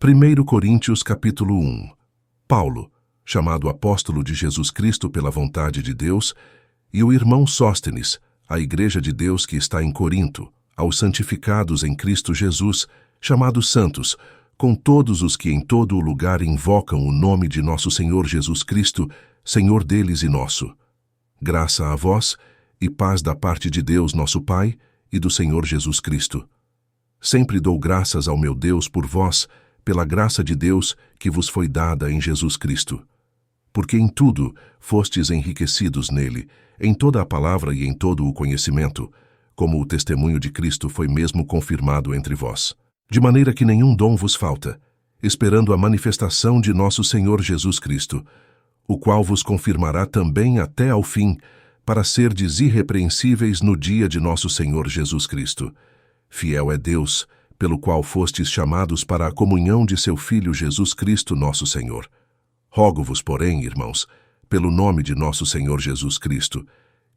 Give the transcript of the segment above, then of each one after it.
1 Coríntios capítulo 1. Paulo, chamado apóstolo de Jesus Cristo pela vontade de Deus, e o irmão Sóstenes, a igreja de Deus que está em Corinto, aos santificados em Cristo Jesus, chamados santos, com todos os que em todo o lugar invocam o nome de nosso Senhor Jesus Cristo, Senhor deles e nosso. Graça a vós e paz da parte de Deus nosso Pai e do Senhor Jesus Cristo. Sempre dou graças ao meu Deus por vós, pela graça de Deus que vos foi dada em Jesus Cristo. Porque em tudo fostes enriquecidos nele, em toda a palavra e em todo o conhecimento, como o testemunho de Cristo foi mesmo confirmado entre vós. De maneira que nenhum dom vos falta, esperando a manifestação de nosso Senhor Jesus Cristo, o qual vos confirmará também até ao fim, para serdes irrepreensíveis no dia de nosso Senhor Jesus Cristo. Fiel é Deus, pelo qual fostes chamados para a comunhão de seu Filho Jesus Cristo nosso Senhor. Rogo-vos, porém, irmãos, pelo nome de nosso Senhor Jesus Cristo,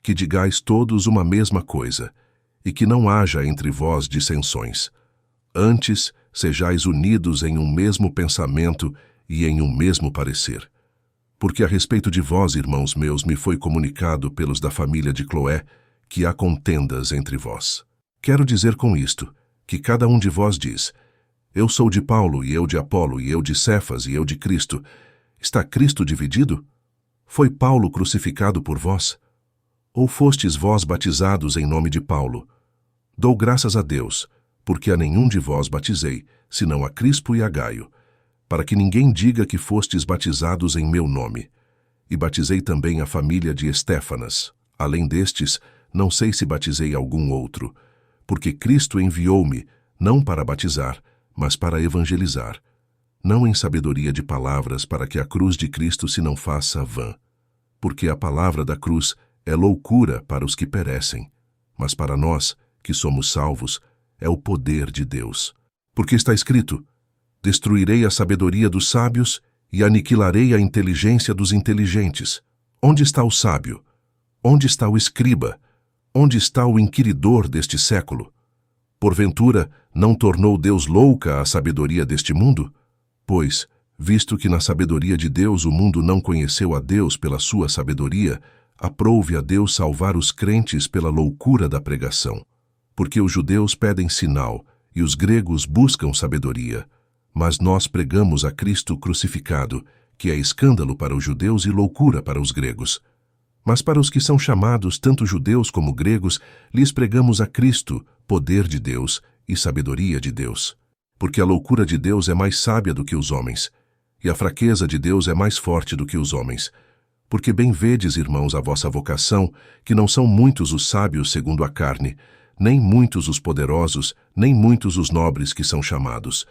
que digais todos uma mesma coisa, e que não haja entre vós dissensões. Antes, sejais unidos em um mesmo pensamento e em um mesmo parecer. Porque a respeito de vós, irmãos meus, me foi comunicado pelos da família de Cloé, que há contendas entre vós. Quero dizer com isto, que cada um de vós diz: eu sou de Paulo, e eu de Apolo, e eu de Cefas, e eu de Cristo. Está Cristo dividido? Foi Paulo crucificado por vós? Ou fostes vós batizados em nome de Paulo? Dou graças a Deus, porque a nenhum de vós batizei, senão a Crispo e a Gaio, para que ninguém diga que fostes batizados em meu nome. E batizei também a família de Estéfanas. Além destes, não sei se batizei algum outro, porque Cristo enviou-me, não para batizar, mas para evangelizar, não em sabedoria de palavras, para que a cruz de Cristo se não faça vã. Porque a palavra da cruz é loucura para os que perecem, mas para nós, que somos salvos, é o poder de Deus. Porque está escrito: destruirei a sabedoria dos sábios e aniquilarei a inteligência dos inteligentes. Onde está o sábio? Onde está o escriba? Onde está o inquiridor deste século? Porventura, não tornou Deus louca a sabedoria deste mundo? Pois, visto que na sabedoria de Deus o mundo não conheceu a Deus pela sua sabedoria, aprouve a Deus salvar os crentes pela loucura da pregação. Porque os judeus pedem sinal e os gregos buscam sabedoria, mas nós pregamos a Cristo crucificado, que é escândalo para os judeus e loucura para os gregos. Mas para os que são chamados, tanto judeus como gregos, lhes pregamos a Cristo, poder de Deus e sabedoria de Deus. Porque a loucura de Deus é mais sábia do que os homens, e a fraqueza de Deus é mais forte do que os homens. Porque bem vedes, irmãos, a vossa vocação, que não são muitos os sábios segundo a carne, nem muitos os poderosos, nem muitos os nobres que são chamados.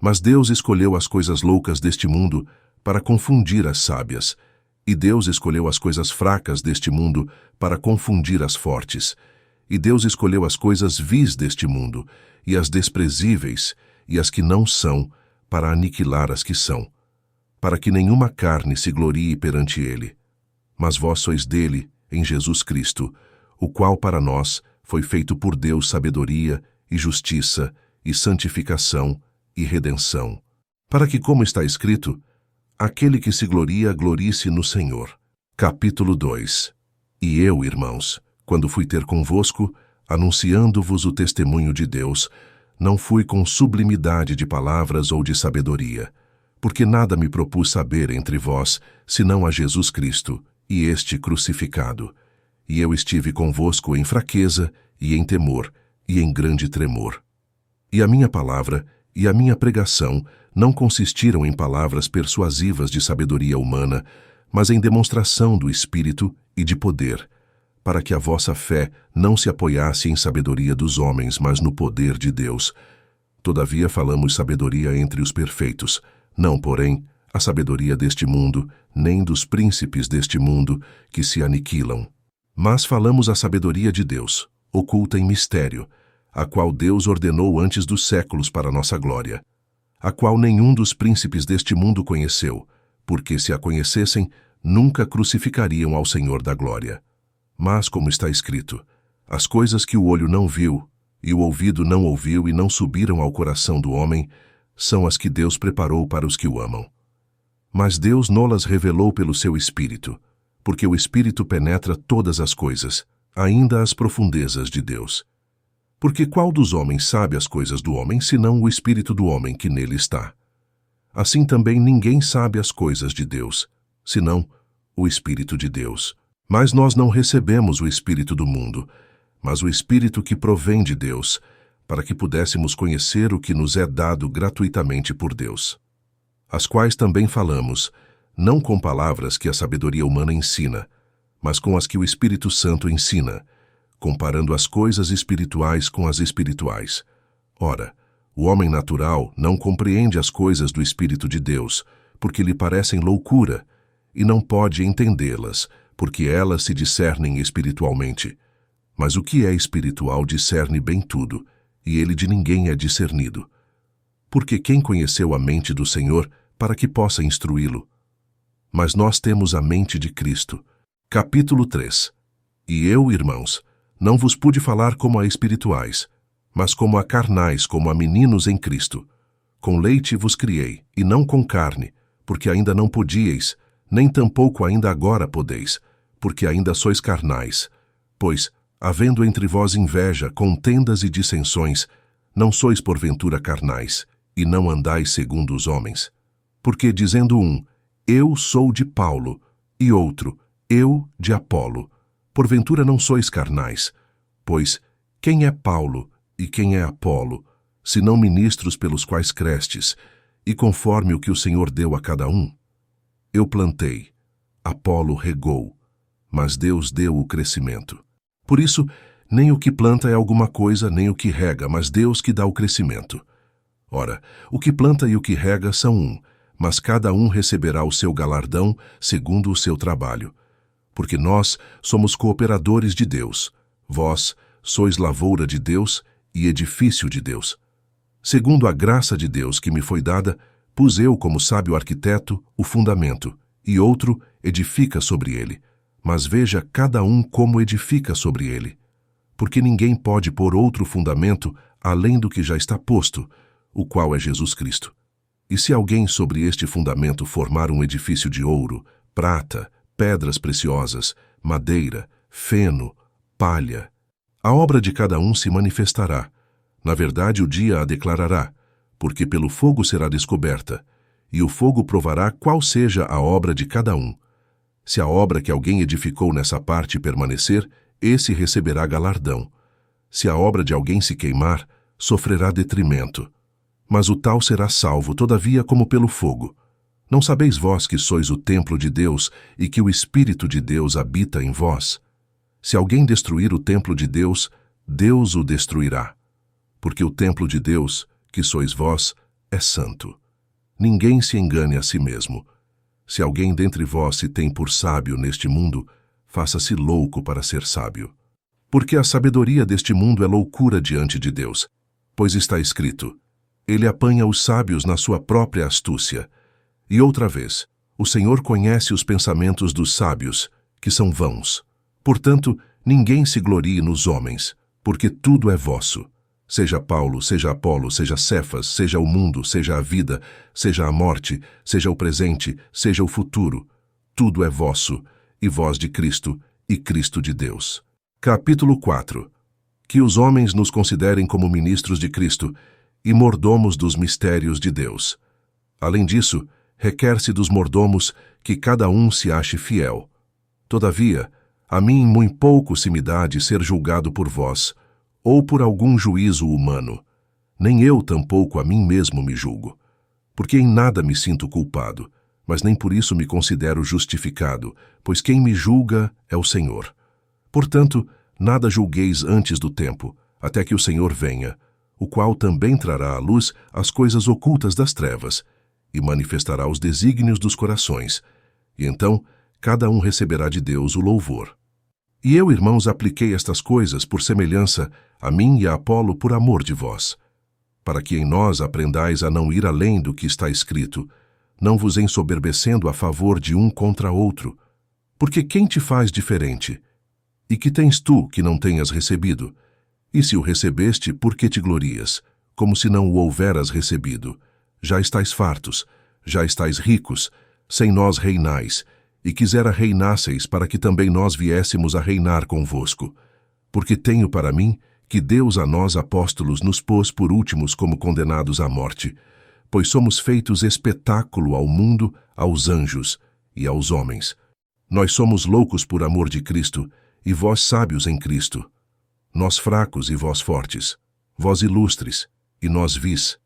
Mas Deus escolheu as coisas loucas deste mundo para confundir as sábias, e Deus escolheu as coisas fracas deste mundo para confundir as fortes. E Deus escolheu as coisas vis deste mundo, e as desprezíveis, e as que não são, para aniquilar as que são, para que nenhuma carne se glorie perante ele. Mas vós sois dele, em Jesus Cristo, o qual para nós foi feito por Deus sabedoria, e justiça, e santificação, e redenção. Para que, como está escrito, aquele que se gloria, glorie-se no Senhor. Capítulo 2. E eu, irmãos, quando fui ter convosco, anunciando-vos o testemunho de Deus, não fui com sublimidade de palavras ou de sabedoria, porque nada me propus saber entre vós, senão a Jesus Cristo, e este crucificado. E eu estive convosco em fraqueza, e em temor, e em grande tremor. E a minha palavra e a minha pregação não consistiram em palavras persuasivas de sabedoria humana, mas em demonstração do Espírito e de poder, para que a vossa fé não se apoiasse em sabedoria dos homens, mas no poder de Deus. Todavia falamos sabedoria entre os perfeitos, não, porém, a sabedoria deste mundo, nem dos príncipes deste mundo, que se aniquilam. Mas falamos a sabedoria de Deus, oculta em mistério, a qual Deus ordenou antes dos séculos para nossa glória, a qual nenhum dos príncipes deste mundo conheceu, porque se a conhecessem, nunca crucificariam ao Senhor da glória. Mas, como está escrito, as coisas que o olho não viu, e o ouvido não ouviu e não subiram ao coração do homem, são as que Deus preparou para os que o amam. Mas Deus nolas revelou pelo seu Espírito, porque o Espírito penetra todas as coisas, ainda as profundezas de Deus. Porque qual dos homens sabe as coisas do homem, senão o Espírito do homem que nele está? Assim também ninguém sabe as coisas de Deus, senão o Espírito de Deus. Mas nós não recebemos o Espírito do mundo, mas o Espírito que provém de Deus, para que pudéssemos conhecer o que nos é dado gratuitamente por Deus. As quais também falamos, não com palavras que a sabedoria humana ensina, mas com as que o Espírito Santo ensina, comparando as coisas espirituais com as espirituais. Ora, o homem natural não compreende as coisas do Espírito de Deus, porque lhe parecem loucura, e não pode entendê-las, porque elas se discernem espiritualmente. Mas o que é espiritual discerne bem tudo, e ele de ninguém é discernido. Porque quem conheceu a mente do Senhor para que possa instruí-lo? Mas nós temos a mente de Cristo. Capítulo 3. E eu, irmãos, não vos pude falar como a espirituais, mas como a carnais, como a meninos em Cristo. Com leite vos criei, e não com carne, porque ainda não podíeis, nem tampouco ainda agora podeis, porque ainda sois carnais. Pois, havendo entre vós inveja, contendas e dissensões, não sois porventura carnais, e não andais segundo os homens. Porque dizendo um, eu sou de Paulo, e outro, eu de Apolo, porventura não sois carnais. Pois, quem é Paulo e quem é Apolo, senão ministros pelos quais crestes, e conforme o que o Senhor deu a cada um? Eu plantei, Apolo regou, mas Deus deu o crescimento. Por isso, nem o que planta é alguma coisa, nem o que rega, mas Deus que dá o crescimento. Ora, o que planta e o que rega são um, mas cada um receberá o seu galardão segundo o seu trabalho. Porque nós somos cooperadores de Deus, vós sois lavoura de Deus e edifício de Deus. Segundo a graça de Deus que me foi dada, pus eu como sábio arquiteto o fundamento, e outro edifica sobre ele. Mas veja cada um como edifica sobre ele. Porque ninguém pode pôr outro fundamento além do que já está posto, o qual é Jesus Cristo. E se alguém sobre este fundamento formar um edifício de ouro, prata, pedras preciosas, madeira, feno, palha, a obra de cada um se manifestará. Na verdade, o dia a declarará, porque pelo fogo será descoberta, e o fogo provará qual seja a obra de cada um. Se a obra que alguém edificou nessa parte permanecer, esse receberá galardão. Se a obra de alguém se queimar, sofrerá detrimento. Mas o tal será salvo, todavia, como pelo fogo. Não sabeis vós que sois o templo de Deus e que o Espírito de Deus habita em vós? Se alguém destruir o templo de Deus, Deus o destruirá. Porque o templo de Deus, que sois vós, é santo. Ninguém se engane a si mesmo. Se alguém dentre vós se tem por sábio neste mundo, faça-se louco para ser sábio. Porque a sabedoria deste mundo é loucura diante de Deus. Pois está escrito, ele apanha os sábios na sua própria astúcia. E outra vez, o Senhor conhece os pensamentos dos sábios, que são vãos. Portanto, ninguém se glorie nos homens, porque tudo é vosso. Seja Paulo, seja Apolo, seja Cefas, seja o mundo, seja a vida, seja a morte, seja o presente, seja o futuro. Tudo é vosso, e vós de Cristo, e Cristo de Deus. Capítulo 4. Que os homens nos considerem como ministros de Cristo e mordomos dos mistérios de Deus. Além disso, requer-se dos mordomos que cada um se ache fiel. Todavia, a mim muito pouco se me dá de ser julgado por vós, ou por algum juízo humano. Nem eu tampouco a mim mesmo me julgo. Porque em nada me sinto culpado, mas nem por isso me considero justificado, pois quem me julga é o Senhor. Portanto, nada julgueis antes do tempo, até que o Senhor venha, o qual também trará à luz as coisas ocultas das trevas, e manifestará os desígnios dos corações, e então cada um receberá de Deus o louvor. E eu, irmãos, apliquei estas coisas por semelhança a mim e a Apolo por amor de vós, para que em nós aprendais a não ir além do que está escrito, não vos ensoberbecendo a favor de um contra outro. Porque quem te faz diferente? E que tens tu que não tenhas recebido? E se o recebeste, por que te glorias, como se não o houveras recebido? já estáis fartos, já estáis ricos, sem nós reinais, e quisera reinasseis para que também nós viéssemos a reinar convosco. Porque tenho para mim que Deus a nós apóstolos nos pôs por últimos como condenados à morte, pois somos feitos espetáculo ao mundo, aos anjos e aos homens. Nós somos loucos por amor de Cristo, e vós sábios em Cristo. Nós fracos e vós fortes, vós ilustres, e nós vis.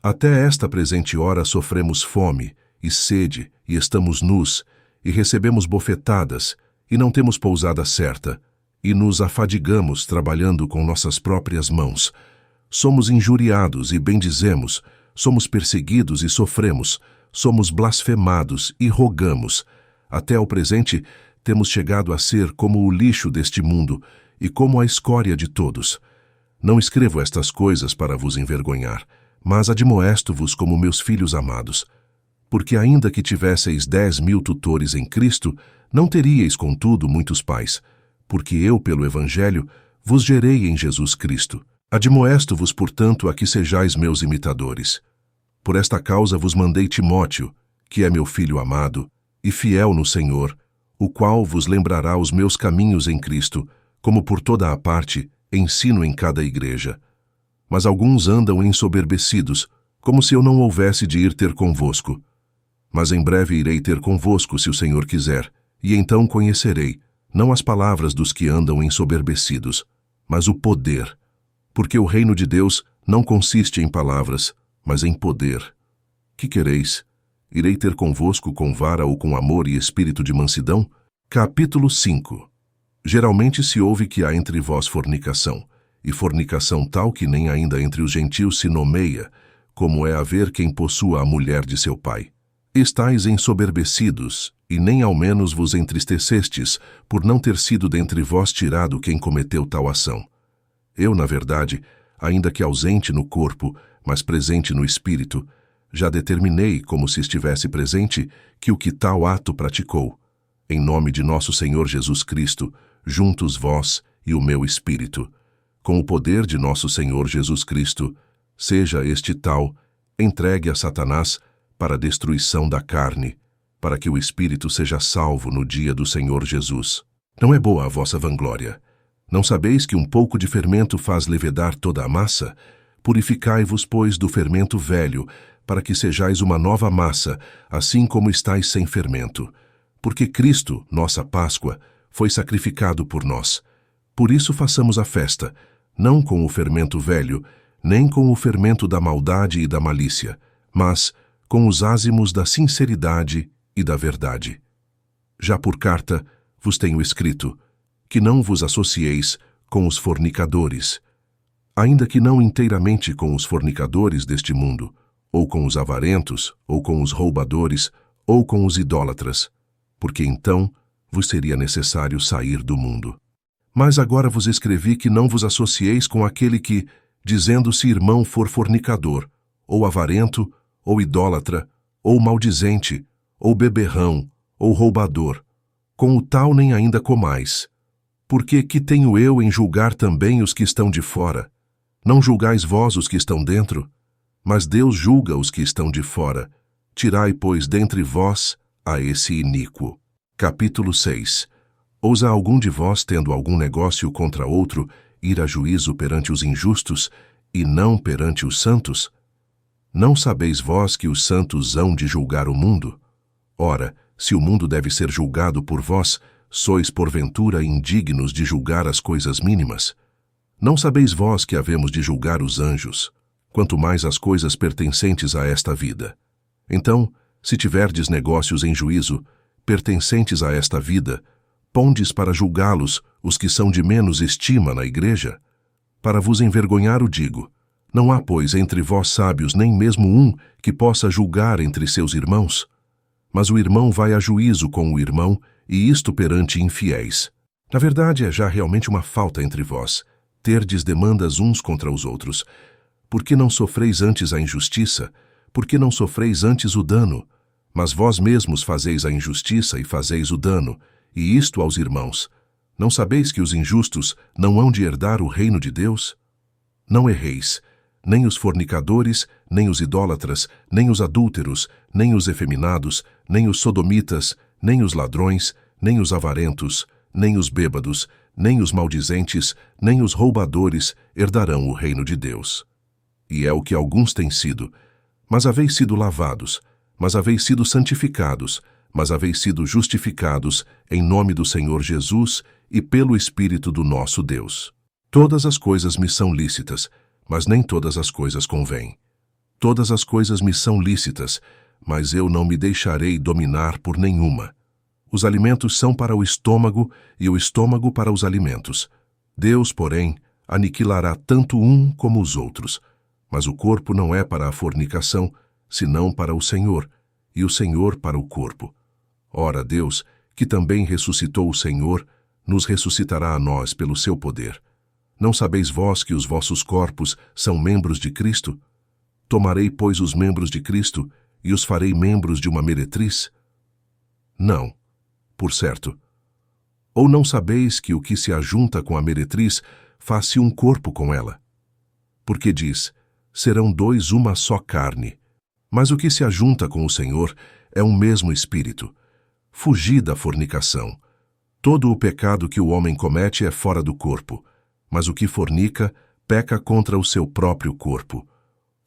Até esta presente hora sofremos fome e sede, e estamos nus, e recebemos bofetadas, e não temos pousada certa, e nos afadigamos trabalhando com nossas próprias mãos. Somos injuriados e bendizemos, somos perseguidos e sofremos, somos blasfemados e rogamos. Até ao presente, temos chegado a ser como o lixo deste mundo e como a escória de todos. Não escrevo estas coisas para vos envergonhar, mas admoesto-vos como meus filhos amados. Porque ainda que tivesseis 10.000 tutores em Cristo, não teríeis, contudo, muitos pais, porque eu, pelo Evangelho, vos gerei em Jesus Cristo. Admoesto-vos, portanto, a que sejais meus imitadores. Por esta causa vos mandei Timóteo, que é meu filho amado, e fiel no Senhor, o qual vos lembrará os meus caminhos em Cristo, como por toda a parte ensino em cada igreja. Mas alguns andam ensoberbecidos, como se eu não houvesse de ir ter convosco. Mas em breve irei ter convosco, se o Senhor quiser, e então conhecerei, não as palavras dos que andam ensoberbecidos, mas o poder. Porque o reino de Deus não consiste em palavras, mas em poder. Que quereis? Irei ter convosco com vara ou com amor e espírito de mansidão? Capítulo 5. Geralmente se ouve que há entre vós fornicação, e fornicação tal que nem ainda entre os gentios se nomeia, como é haver quem possua a mulher de seu pai. Estais ensoberbecidos, e nem ao menos vos entristecestes, por não ter sido dentre vós tirado quem cometeu tal ação. Eu, na verdade, ainda que ausente no corpo, mas presente no espírito, já determinei, como se estivesse presente, que o que tal ato praticou, em nome de nosso Senhor Jesus Cristo, juntos vós e o meu espírito, com o poder de nosso Senhor Jesus Cristo, seja este tal, entregue a Satanás para a destruição da carne, para que o espírito seja salvo no dia do Senhor Jesus. Não é boa a vossa vanglória. Não sabeis que um pouco de fermento faz levedar toda a massa? Purificai-vos, pois, do fermento velho, para que sejais uma nova massa, assim como estáis sem fermento. Porque Cristo, nossa Páscoa, foi sacrificado por nós. Por isso façamos a festa, não com o fermento velho, nem com o fermento da maldade e da malícia, mas com os ázimos da sinceridade e da verdade. Já por carta vos tenho escrito, que não vos associeis com os fornicadores, ainda que não inteiramente com os fornicadores deste mundo, ou com os avarentos, ou com os roubadores, ou com os idólatras, porque então vos seria necessário sair do mundo. Mas agora vos escrevi que não vos associeis com aquele que, dizendo-se irmão, for fornicador, ou avarento, ou idólatra, ou maldizente, ou beberrão, ou roubador. Com o tal nem ainda comais. Porque que tenho eu em julgar também os que estão de fora? Não julgais vós os que estão dentro? Mas Deus julga os que estão de fora. Tirai, pois, dentre vós a esse iníquo. Capítulo 6. Ousa algum de vós, tendo algum negócio contra outro, ir a juízo perante os injustos, e não perante os santos? Não sabeis vós que os santos hão de julgar o mundo? Ora, se o mundo deve ser julgado por vós, sois porventura indignos de julgar as coisas mínimas? Não sabeis vós que havemos de julgar os anjos, quanto mais as coisas pertencentes a esta vida? Então, se tiverdes negócios em juízo, pertencentes a esta vida, pondes para julgá-los os que são de menos estima na igreja? Para vos envergonhar o digo, não há, pois, entre vós sábios nem mesmo um que possa julgar entre seus irmãos? Mas o irmão vai a juízo com o irmão, e isto perante infiéis. Na verdade, é já realmente uma falta entre vós, terdes demandas uns contra os outros. Por que não sofreis antes a injustiça? Por que não sofreis antes o dano? Mas vós mesmos fazeis a injustiça e fazeis o dano, e isto aos irmãos. Não sabeis que os injustos não hão de herdar o reino de Deus? Não erreis. nem os fornicadores, nem os idólatras, nem os adúlteros, nem os efeminados, nem os sodomitas, nem os ladrões, nem os avarentos, nem os bêbados, nem os maldizentes, nem os roubadores herdarão o reino de Deus. E é o que alguns têm sido, mas haveis sido lavados, mas haveis sido santificados, mas haveis sido justificados em nome do Senhor Jesus e pelo Espírito do nosso Deus. Todas as coisas me são lícitas, mas nem todas as coisas convêm. Todas as coisas me são lícitas, mas eu não me deixarei dominar por nenhuma. Os alimentos são para o estômago e o estômago para os alimentos. Deus, porém, aniquilará tanto um como os outros. Mas o corpo não é para a fornicação, senão para o Senhor, e o Senhor para o corpo. Ora, Deus, que também ressuscitou o Senhor, nos ressuscitará a nós pelo seu poder. Não sabeis vós que os vossos corpos são membros de Cristo? Tomarei, pois, os membros de Cristo e os farei membros de uma meretriz? Não, por certo. Ou não sabeis que o que se ajunta com a meretriz faz-se um corpo com ela? Porque diz, serão dois uma só carne. Mas o que se ajunta com o Senhor é um mesmo espírito. Fugi da fornicação. Todo o pecado que o homem comete é fora do corpo, mas o que fornica peca contra o seu próprio corpo.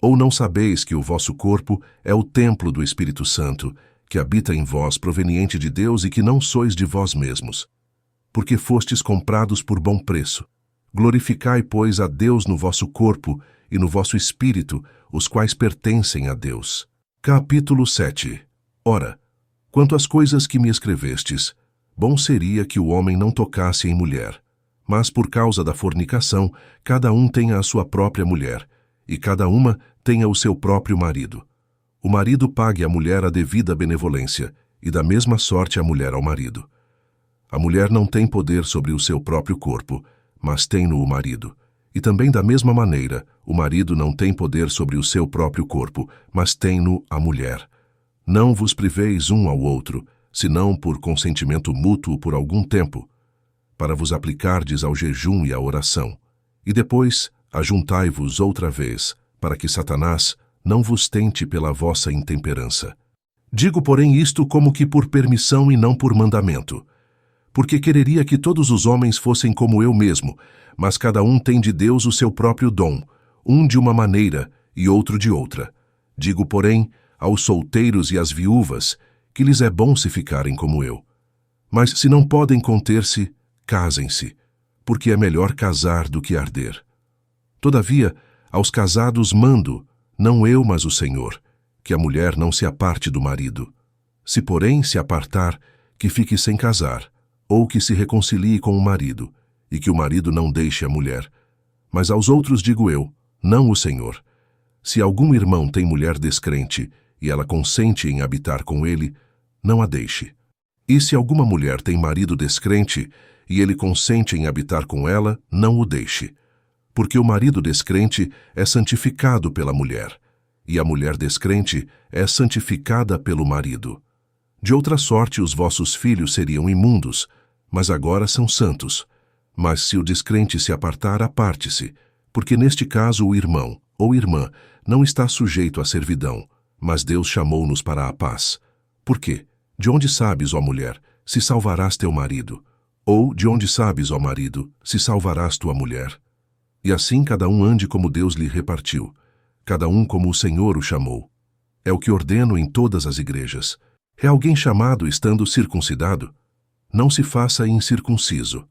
Ou não sabeis que o vosso corpo é o templo do Espírito Santo, que habita em vós proveniente de Deus e que não sois de vós mesmos? Porque fostes comprados por bom preço. Glorificai, pois, a Deus no vosso corpo e no vosso espírito, os quais pertencem a Deus. Capítulo 7. Ora, quanto às coisas que me escrevestes, bom seria que o homem não tocasse em mulher. Mas por causa da fornicação, cada um tenha a sua própria mulher, e cada uma tenha o seu próprio marido. O marido pague à mulher a devida benevolência, e da mesma sorte a mulher ao marido. A mulher não tem poder sobre o seu próprio corpo, mas tem-no o marido. E também da mesma maneira, o marido não tem poder sobre o seu próprio corpo, mas tem-no a mulher. Não vos priveis um ao outro, senão por consentimento mútuo por algum tempo, para vos aplicardes ao jejum e à oração. E depois, ajuntai-vos outra vez, para que Satanás não vos tente pela vossa intemperança. Digo, porém, isto como que por permissão e não por mandamento. Porque quereria que todos os homens fossem como eu mesmo, mas cada um tem de Deus o seu próprio dom, um de uma maneira e outro de outra. Digo, porém, aos solteiros e às viúvas, que lhes é bom se ficarem como eu. Mas se não podem conter-se, casem-se, porque é melhor casar do que arder. Todavia, aos casados mando, não eu, mas o Senhor, que a mulher não se aparte do marido. Se, porém, se apartar, que fique sem casar, ou que se reconcilie com o marido, e que o marido não deixe a mulher. Mas aos outros digo eu, não o Senhor. Se algum irmão tem mulher descrente, e ela consente em habitar com ele, não a deixe. E se alguma mulher tem marido descrente, e ele consente em habitar com ela, não o deixe. Porque o marido descrente é santificado pela mulher, e a mulher descrente é santificada pelo marido. De outra sorte os vossos filhos seriam imundos, mas agora são santos. Mas se o descrente se apartar, aparte-se, porque neste caso o irmão ou irmã não está sujeito à servidão, mas Deus chamou-nos para a paz. Por quê? De onde sabes, ó mulher, se salvarás teu marido? Ou de onde sabes, ó marido, se salvarás tua mulher? E assim cada um ande como Deus lhe repartiu, cada um como o Senhor o chamou. É o que ordeno em todas as igrejas. É alguém chamado estando circuncidado? Não se faça incircunciso.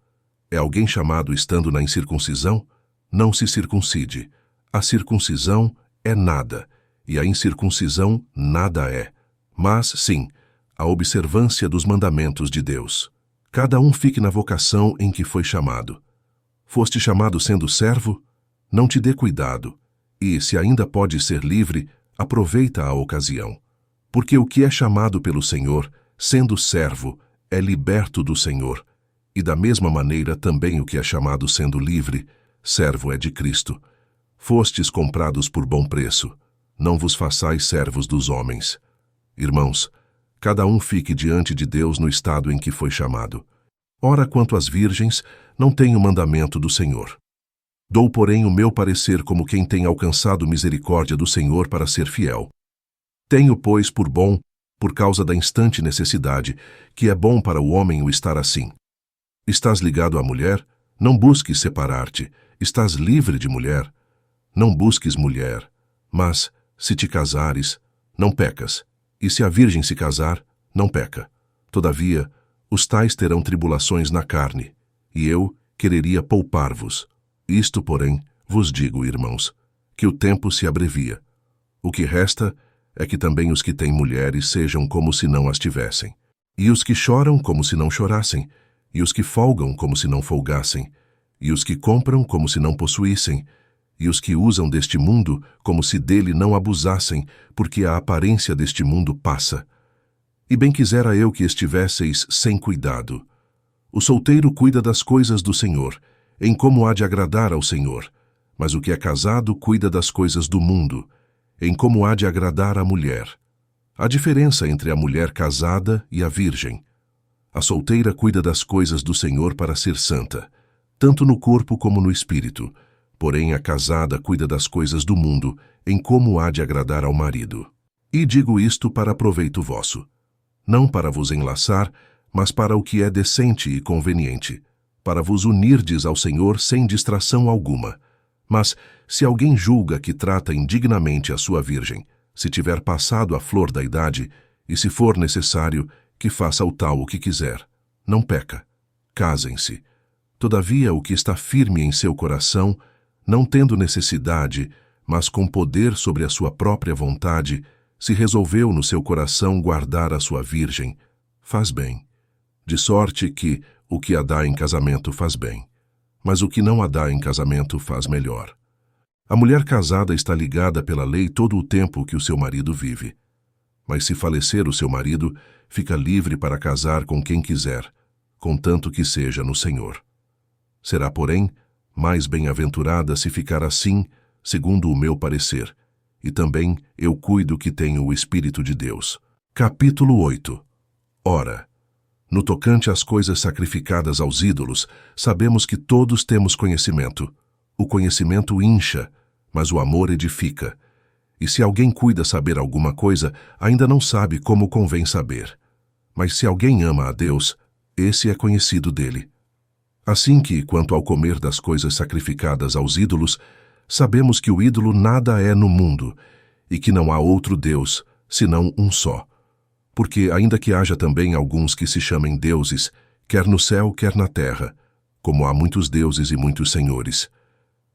É alguém chamado estando na incircuncisão? Não se circuncide. A circuncisão é nada, e a incircuncisão nada é. Mas, sim, a observância dos mandamentos de Deus. Cada um fique na vocação em que foi chamado. Foste chamado sendo servo? Não te dê cuidado. E, se ainda podes ser livre, aproveita a ocasião. Porque o que é chamado pelo Senhor, sendo servo, é liberto do Senhor. E da mesma maneira também o que é chamado sendo livre, servo é de Cristo. Fostes comprados por bom preço. Não vos façais servos dos homens. Irmãos, cada um fique diante de Deus no estado em que foi chamado. Ora, quanto às virgens, não tem o mandamento do Senhor. Dou, porém, o meu parecer como quem tem alcançado misericórdia do Senhor para ser fiel. Tenho, pois, por bom, por causa da instante necessidade, que é bom para o homem o estar assim. Estás ligado à mulher? Não busques separar-te. Estás livre de mulher? Não busques mulher. Mas, se te casares, não pecas. E se a virgem se casar, não peca. Todavia, os tais terão tribulações na carne, e eu quereria poupar-vos. Isto, porém, vos digo, irmãos, que o tempo se abrevia. O que resta é que também os que têm mulheres sejam como se não as tivessem, e os que choram como se não chorassem, e os que folgam como se não folgassem, e os que compram como se não possuíssem, e os que usam deste mundo como se dele não abusassem, porque a aparência deste mundo passa. E bem quisera eu que estivesseis sem cuidado. O solteiro cuida das coisas do Senhor, em como há de agradar ao Senhor, mas o que é casado cuida das coisas do mundo, em como há de agradar à mulher. Há diferença entre a mulher casada e a virgem. A solteira cuida das coisas do Senhor para ser santa, tanto no corpo como no espírito, porém a casada cuida das coisas do mundo, em como há de agradar ao marido. E digo isto para proveito vosso, não para vos enlaçar, mas para o que é decente e conveniente, para vos unirdes ao Senhor sem distração alguma. Mas, se alguém julga que trata indignamente a sua virgem, se tiver passado a flor da idade, e se for necessário, que faça o tal o que quiser. Não peca. Casem-se. Todavia, o que está firme em seu coração, não tendo necessidade, mas com poder sobre a sua própria vontade, se resolveu no seu coração guardar a sua virgem, faz bem. De sorte que o que a dá em casamento faz bem, mas o que não a dá em casamento faz melhor. A mulher casada está ligada pela lei todo o tempo que o seu marido vive. Mas se falecer o seu marido, fica livre para casar com quem quiser, contanto que seja no Senhor. Será, porém, mais bem-aventurada se ficar assim, segundo o meu parecer, e também eu cuido que tenho o Espírito de Deus. Capítulo 8. Ora, no tocante às coisas sacrificadas aos ídolos, sabemos que todos temos conhecimento. O conhecimento incha, mas o amor edifica. E se alguém cuida saber alguma coisa, ainda não sabe como convém saber. Mas se alguém ama a Deus, esse é conhecido dele. Assim que, quanto ao comer das coisas sacrificadas aos ídolos, sabemos que o ídolo nada é no mundo, e que não há outro Deus, senão um só. Porque, ainda que haja também alguns que se chamem deuses, quer no céu, quer na terra, como há muitos deuses e muitos senhores.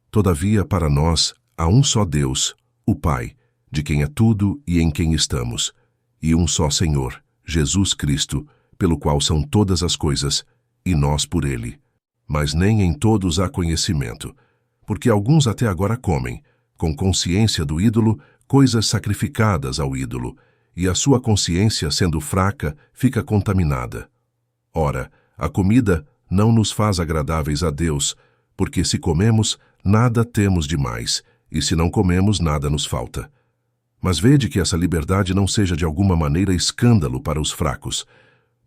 Todavia, para nós, há um só Deus, o Pai, de quem é tudo e em quem estamos, e um só Senhor, Jesus Cristo, pelo qual são todas as coisas, e nós por ele. Mas nem em todos há conhecimento, porque alguns até agora comem, com consciência do ídolo, coisas sacrificadas ao ídolo, e a sua consciência, sendo fraca, fica contaminada. Ora, a comida não nos faz agradáveis a Deus, porque se comemos, nada temos de mais, e se não comemos, nada nos falta. Mas vede que essa liberdade não seja de alguma maneira escândalo para os fracos,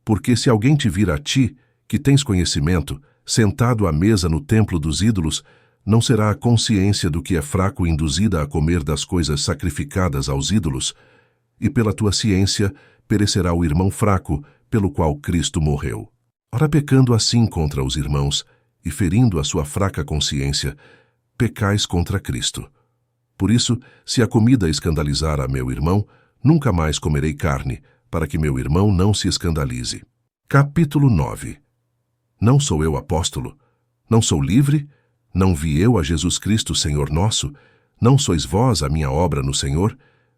porque se alguém te vir a ti, que tens conhecimento, sentado à mesa no templo dos ídolos, não será a consciência do que é fraco induzida a comer das coisas sacrificadas aos ídolos, e pela tua ciência perecerá o irmão fraco, pelo qual Cristo morreu. Ora, pecando assim contra os irmãos, e ferindo a sua fraca consciência, pecais contra Cristo. Por isso, se a comida escandalizar a meu irmão, nunca mais comerei carne, para que meu irmão não se escandalize. Capítulo 9. Não sou eu apóstolo? Não sou livre? Não vi eu a Jesus Cristo, Senhor nosso? Não sois vós a minha obra no Senhor?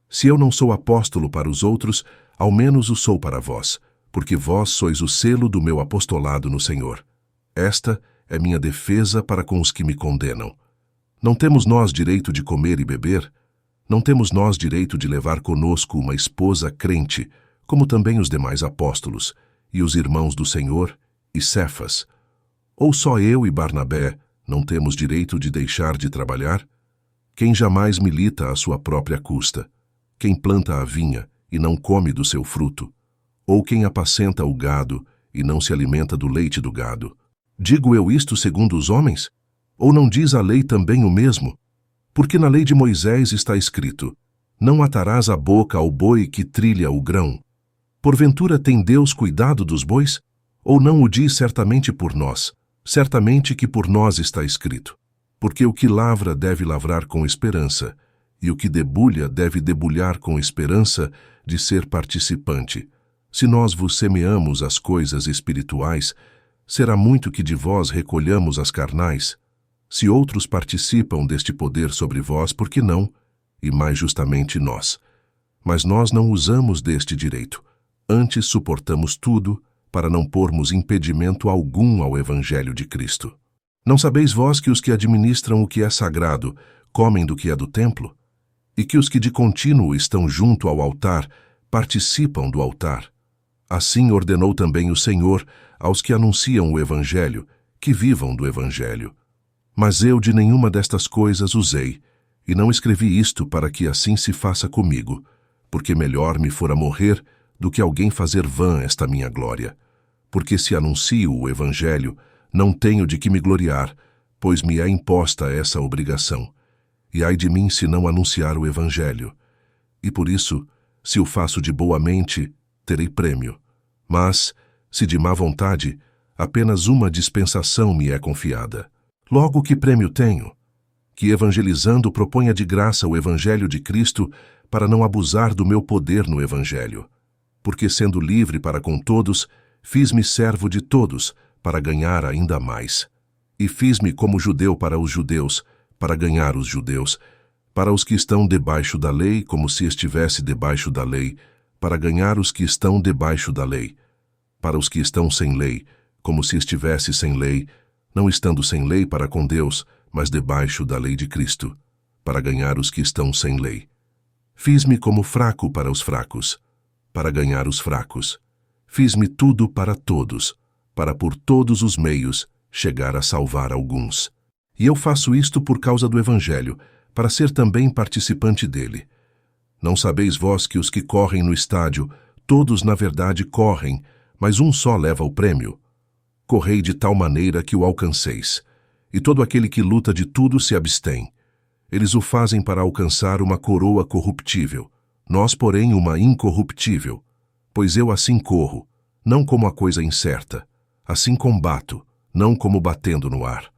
Se eu não sou apóstolo para os outros, ao menos o sou para vós, porque vós sois o selo do meu apostolado no Senhor. Esta é minha defesa para com os que me condenam. Não temos nós direito de comer e beber? Não temos nós direito de levar conosco uma esposa crente, como também os demais apóstolos, e os irmãos do Senhor, e Cefas? Ou só eu e Barnabé não temos direito de deixar de trabalhar? Quem jamais milita à sua própria custa? Quem planta a vinha e não come do seu fruto? Ou quem apacenta o gado e não se alimenta do leite do gado? Digo eu isto segundo os homens? Ou não diz a lei também o mesmo? Porque na lei de Moisés está escrito: não atarás a boca ao boi que trilha o grão. Porventura tem Deus cuidado dos bois? Ou não o diz certamente por nós? Certamente que por nós está escrito. Porque o que lavra deve lavrar com esperança, e o que debulha deve debulhar com esperança de ser participante. Se nós vos semeamos as coisas espirituais, será muito que de vós recolhamos as carnais. Se outros participam deste poder sobre vós, por que não? E mais justamente nós. Mas nós não usamos deste direito. Antes suportamos tudo, para não pormos impedimento algum ao Evangelho de Cristo. Não sabeis vós que os que administram o que é sagrado comem do que é do templo? E que os que de contínuo estão junto ao altar participam do altar? Assim ordenou também o Senhor aos que anunciam o Evangelho, que vivam do Evangelho. Mas eu de nenhuma destas coisas usei, e não escrevi isto para que assim se faça comigo, porque melhor me fora morrer do que alguém fazer vã esta minha glória. Porque se anuncio o Evangelho, não tenho de que me gloriar, pois me é imposta essa obrigação. E ai de mim se não anunciar o Evangelho. E por isso, se o faço de boa mente, terei prêmio. Mas, se de má vontade, apenas uma dispensação me é confiada. Logo que prêmio tenho? Que evangelizando proponha de graça o Evangelho de Cristo para não abusar do meu poder no Evangelho. Porque sendo livre para com todos, fiz-me servo de todos, para ganhar ainda mais. E fiz-me como judeu para os judeus, para ganhar os judeus, para os que estão debaixo da lei, como se estivesse debaixo da lei, para ganhar os que estão debaixo da lei, para os que estão sem lei, como se estivesse sem lei, não estando sem lei para com Deus, mas debaixo da lei de Cristo, para ganhar os que estão sem lei. Fiz-me como fraco para os fracos, para ganhar os fracos. Fiz-me tudo para todos, para por todos os meios chegar a salvar alguns. E eu faço isto por causa do Evangelho, para ser também participante dele. Não sabeis vós que os que correm no estádio, todos na verdade correm, mas um só leva o prêmio? Correi de tal maneira que o alcanceis. E todo aquele que luta de tudo se abstém. Eles o fazem para alcançar uma coroa corruptível, nós, porém, uma incorruptível. Pois eu assim corro, não como a coisa incerta, assim combato, não como batendo no ar.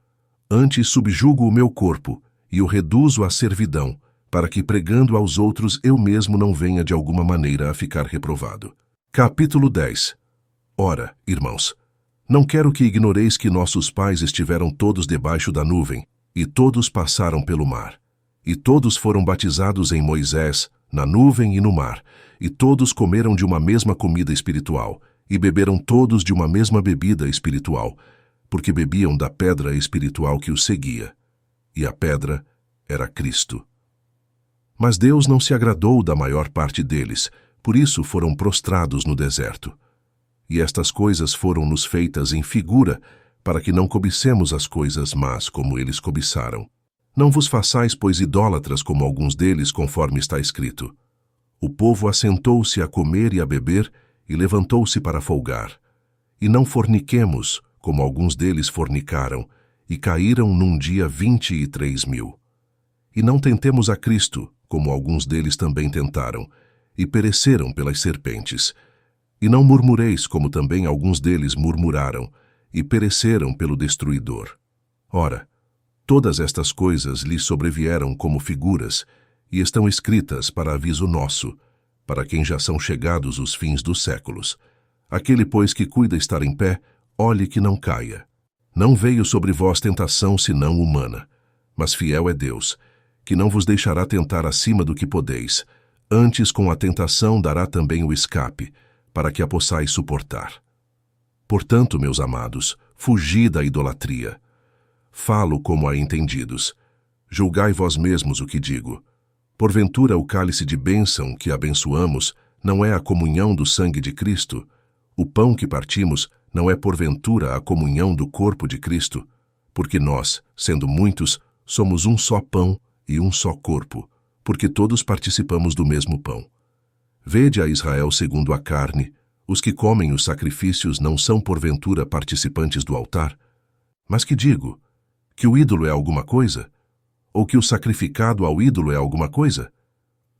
Antes subjugo o meu corpo e o reduzo à servidão, para que pregando aos outros eu mesmo não venha de alguma maneira a ficar reprovado. Capítulo 10. Ora, irmãos, não quero que ignoreis que nossos pais estiveram todos debaixo da nuvem, e todos passaram pelo mar. E todos foram batizados em Moisés, na nuvem e no mar, e todos comeram de uma mesma comida espiritual, e beberam todos de uma mesma bebida espiritual, porque bebiam da pedra espiritual que os seguia. E a pedra era Cristo. Mas Deus não se agradou da maior parte deles, por isso foram prostrados no deserto. E estas coisas foram-nos feitas em figura, para que não cobicemos as coisas más como eles cobiçaram. Não vos façais, pois, idólatras como alguns deles, conforme está escrito. O povo assentou-se a comer e a beber, e levantou-se para folgar. E não forniquemos, como alguns deles fornicaram, e caíram num dia 23.000. E não tentemos a Cristo, como alguns deles também tentaram, e pereceram pelas serpentes. E não murmureis, como também alguns deles murmuraram, e pereceram pelo destruidor. Ora, todas estas coisas lhes sobrevieram como figuras, e estão escritas para aviso nosso, para quem já são chegados os fins dos séculos. Aquele, pois, que cuida estar em pé, olhe que não caia. Não veio sobre vós tentação senão humana, mas fiel é Deus, que não vos deixará tentar acima do que podeis, antes com a tentação dará também o escape, para que a possais suportar. Portanto, meus amados, fugi da idolatria. Falo como a entendidos. Julgai vós mesmos o que digo. Porventura o cálice de bênção que abençoamos não é a comunhão do sangue de Cristo? O pão que partimos não é porventura a comunhão do corpo de Cristo? Porque nós, sendo muitos, somos um só pão e um só corpo, porque todos participamos do mesmo pão. Vede a Israel segundo a carne, os que comem os sacrifícios não são porventura participantes do altar? Mas que digo? Que o ídolo é alguma coisa? Ou que o sacrificado ao ídolo é alguma coisa?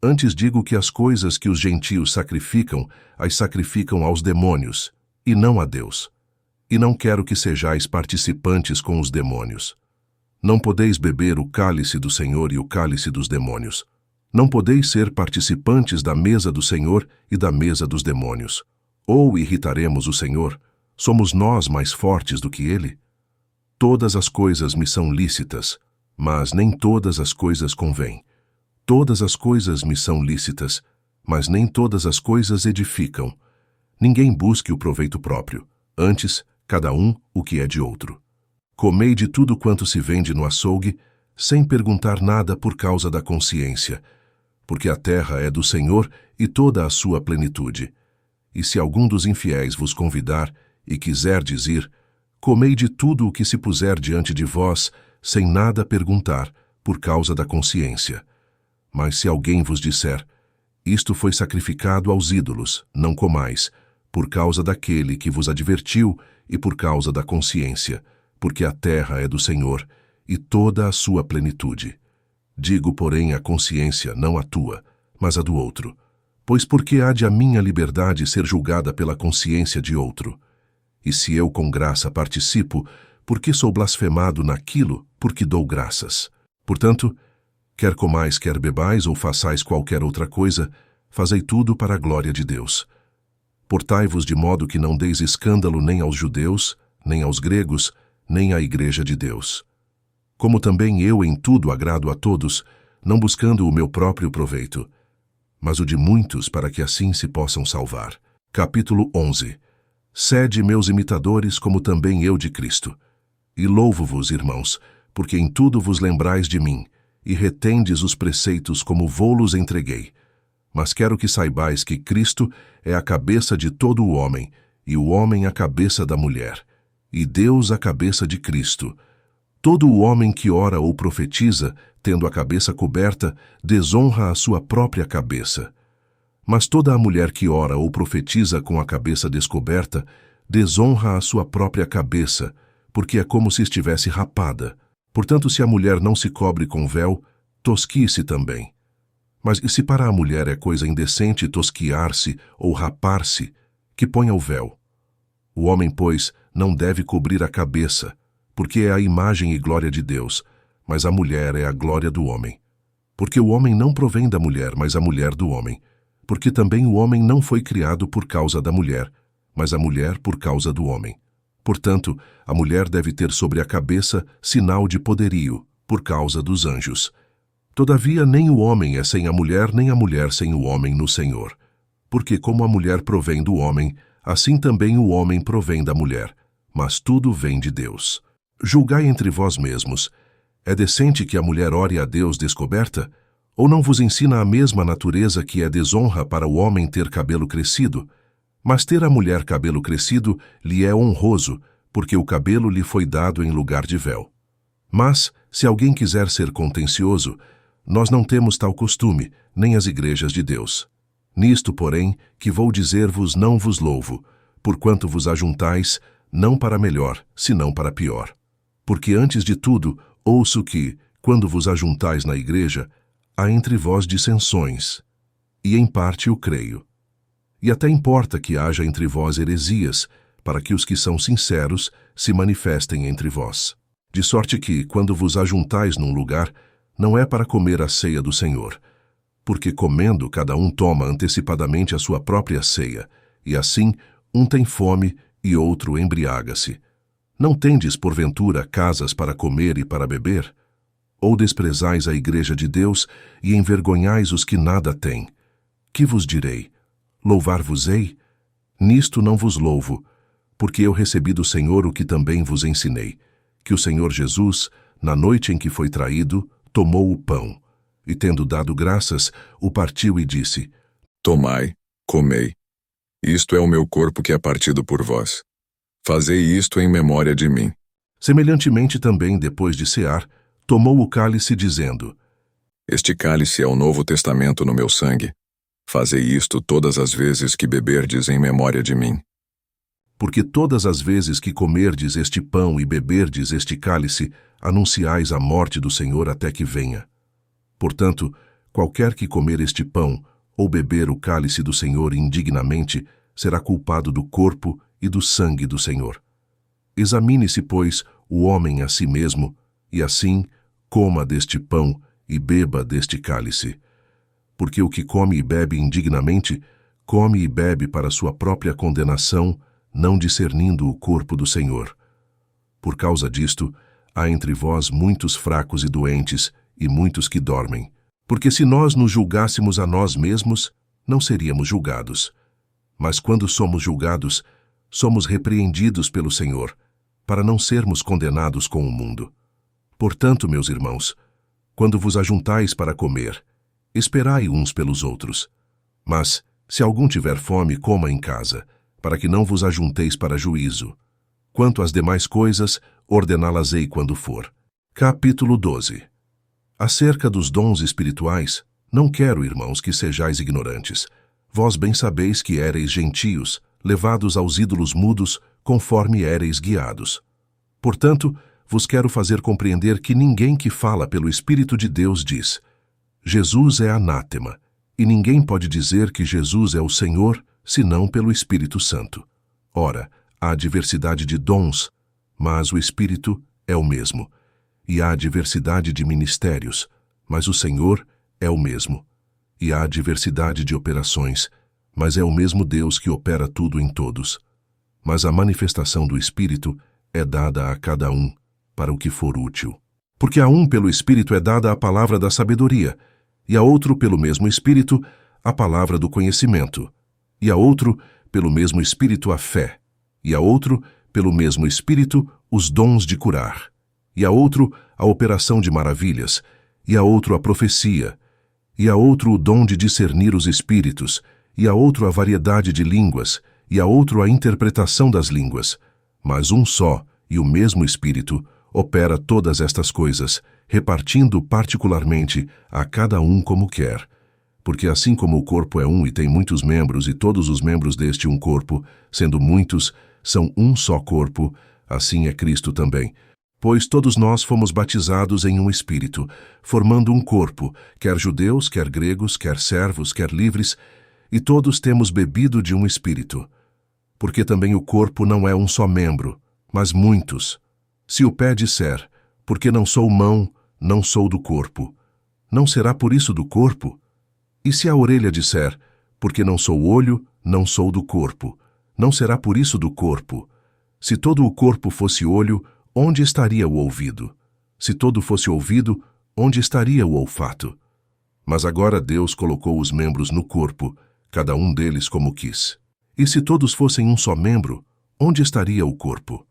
Antes digo que as coisas que os gentios sacrificam, as sacrificam aos demônios, e não a Deus. E não quero que sejais participantes com os demônios. Não podeis beber o cálice do Senhor e o cálice dos demônios. Não podeis ser participantes da mesa do Senhor e da mesa dos demônios. Ou irritaremos o Senhor? Somos nós mais fortes do que Ele? Todas as coisas me são lícitas, mas nem todas as coisas convêm. Todas as coisas me são lícitas, mas nem todas as coisas edificam. Ninguém busque o proveito próprio, antes, cada um o que é de outro. Comei de tudo quanto se vende no açougue, sem perguntar nada por causa da consciência, porque a terra é do Senhor e toda a sua plenitude. E se algum dos infiéis vos convidar e quiserdes ir, comei de tudo o que se puser diante de vós, sem nada perguntar, por causa da consciência. Mas se alguém vos disser, isto foi sacrificado aos ídolos, não comais, por causa daquele que vos advertiu e por causa da consciência, porque a terra é do Senhor e toda a sua plenitude. Digo, porém, a consciência, não a tua, mas a do outro. Pois por que há de a minha liberdade ser julgada pela consciência de outro? E se eu com graça participo, por que sou blasfemado naquilo por que dou graças? Portanto, quer comais, quer bebais ou façais qualquer outra coisa, fazei tudo para a glória de Deus. Portai-vos de modo que não deis escândalo nem aos judeus, nem aos gregos, nem à igreja de Deus. Como também eu em tudo agrado a todos, não buscando o meu próprio proveito, mas o de muitos para que assim se possam salvar. Capítulo 11. Sede meus imitadores, como também eu de Cristo. E louvo-vos, irmãos, porque em tudo vos lembrais de mim, e retendes os preceitos como vou-los entreguei. Mas quero que saibais que Cristo é a cabeça de todo o homem, e o homem a cabeça da mulher, e Deus a cabeça de Cristo. Todo o homem que ora ou profetiza, tendo a cabeça coberta, desonra a sua própria cabeça. Mas toda a mulher que ora ou profetiza com a cabeça descoberta, desonra a sua própria cabeça, porque é como se estivesse rapada. Portanto, se a mulher não se cobre com véu, tosquie-se também. Mas e se para a mulher é coisa indecente tosquiar-se ou rapar-se, que ponha o véu? O homem, pois, não deve cobrir a cabeça, porque é a imagem e glória de Deus, mas a mulher é a glória do homem. Porque o homem não provém da mulher, mas a mulher do homem. Porque também o homem não foi criado por causa da mulher, mas a mulher por causa do homem. Portanto, a mulher deve ter sobre a cabeça sinal de poderio, por causa dos anjos. Todavia, nem o homem é sem a mulher, nem a mulher sem o homem no Senhor. Porque como a mulher provém do homem, assim também o homem provém da mulher, mas tudo vem de Deus. Julgai entre vós mesmos. É decente que a mulher ore a Deus descoberta? Ou não vos ensina a mesma natureza que é desonra para o homem ter cabelo crescido? Mas ter a mulher cabelo crescido lhe é honroso, porque o cabelo lhe foi dado em lugar de véu. Mas, se alguém quiser ser contencioso, nós não temos tal costume, nem as igrejas de Deus. Nisto, porém, que vou dizer-vos não vos louvo, porquanto vos ajuntais, não para melhor, senão para pior. Porque antes de tudo, ouço que, quando vos ajuntais na igreja, há entre vós dissensões, e em parte o creio. E até importa que haja entre vós heresias, para que os que são sinceros se manifestem entre vós. De sorte que, quando vos ajuntais num lugar, não é para comer a ceia do Senhor, porque comendo cada um toma antecipadamente a sua própria ceia, e assim um tem fome e outro embriaga-se. Não tendes, porventura, casas para comer e para beber? Ou desprezais a igreja de Deus e envergonhais os que nada têm? Que vos direi? Louvar-vos-ei? Nisto não vos louvo, porque eu recebi do Senhor o que também vos ensinei, que o Senhor Jesus, na noite em que foi traído, tomou o pão, e tendo dado graças, o partiu e disse: Tomai, comei. Isto é o meu corpo que é partido por vós. Fazei isto em memória de mim. Semelhantemente também, depois de cear, tomou o cálice, dizendo: Este cálice é o novo testamento no meu sangue. Fazei isto todas as vezes que beberdes em memória de mim. Porque todas as vezes que comerdes este pão e beberdes este cálice, anunciais a morte do Senhor até que venha. Portanto, qualquer que comer este pão ou beber o cálice do Senhor indignamente será culpado do corpo e do sangue do Senhor. Examine-se, pois, o homem a si mesmo, e assim coma deste pão e beba deste cálice. Porque o que come e bebe indignamente, come e bebe para sua própria condenação, não discernindo o corpo do Senhor. Por causa disto, há entre vós muitos fracos e doentes, e muitos que dormem. Porque se nós nos julgássemos a nós mesmos, não seríamos julgados. Mas quando somos julgados, somos repreendidos pelo Senhor, para não sermos condenados com o mundo. Portanto, meus irmãos, quando vos ajuntais para comer, esperai uns pelos outros. Mas, se algum tiver fome, coma em casa, para que não vos ajunteis para juízo. Quanto às demais coisas, ordená-las-ei quando for. Capítulo 12. Acerca dos dons espirituais, não quero, irmãos, que sejais ignorantes. Vós bem sabeis que éreis gentios, levados aos ídolos mudos, conforme éreis guiados. Portanto, vos quero fazer compreender que ninguém que fala pelo Espírito de Deus diz: Jesus é anátema, e ninguém pode dizer que Jesus é o Senhor, senão pelo Espírito Santo. Ora, há diversidade de dons, mas o Espírito é o mesmo. E há diversidade de ministérios, mas o Senhor é o mesmo. E há diversidade de operações, mas é o mesmo Deus que opera tudo em todos. Mas a manifestação do Espírito é dada a cada um, para o que for útil. Porque a um pelo Espírito é dada a palavra da sabedoria, e a outro pelo mesmo Espírito a palavra do conhecimento, e a outro pelo mesmo Espírito a fé, e a outro pelo mesmo Espírito os dons de curar, e a outro a operação de maravilhas, e a outro a profecia, e a outro o dom de discernir os espíritos, e a outro a variedade de línguas, e a outro a interpretação das línguas. Mas um só e o mesmo Espírito opera todas estas coisas, repartindo particularmente a cada um como quer. Porque assim como o corpo é um e tem muitos membros, e todos os membros deste um corpo, sendo muitos, são um só corpo, assim é Cristo também. Pois todos nós fomos batizados em um Espírito, formando um corpo, quer judeus, quer gregos, quer servos, quer livres, e todos temos bebido de um Espírito. Porque também o corpo não é um só membro, mas muitos. Se o pé disser, porque não sou mão, não sou do corpo, não será por isso do corpo? E se a orelha disser, porque não sou olho, não sou do corpo, não será por isso do corpo? Se todo o corpo fosse olho, onde estaria o ouvido? Se todo fosse ouvido, onde estaria o olfato? Mas agora Deus colocou os membros no corpo, cada um deles como quis. E se todos fossem um só membro, onde estaria o corpo?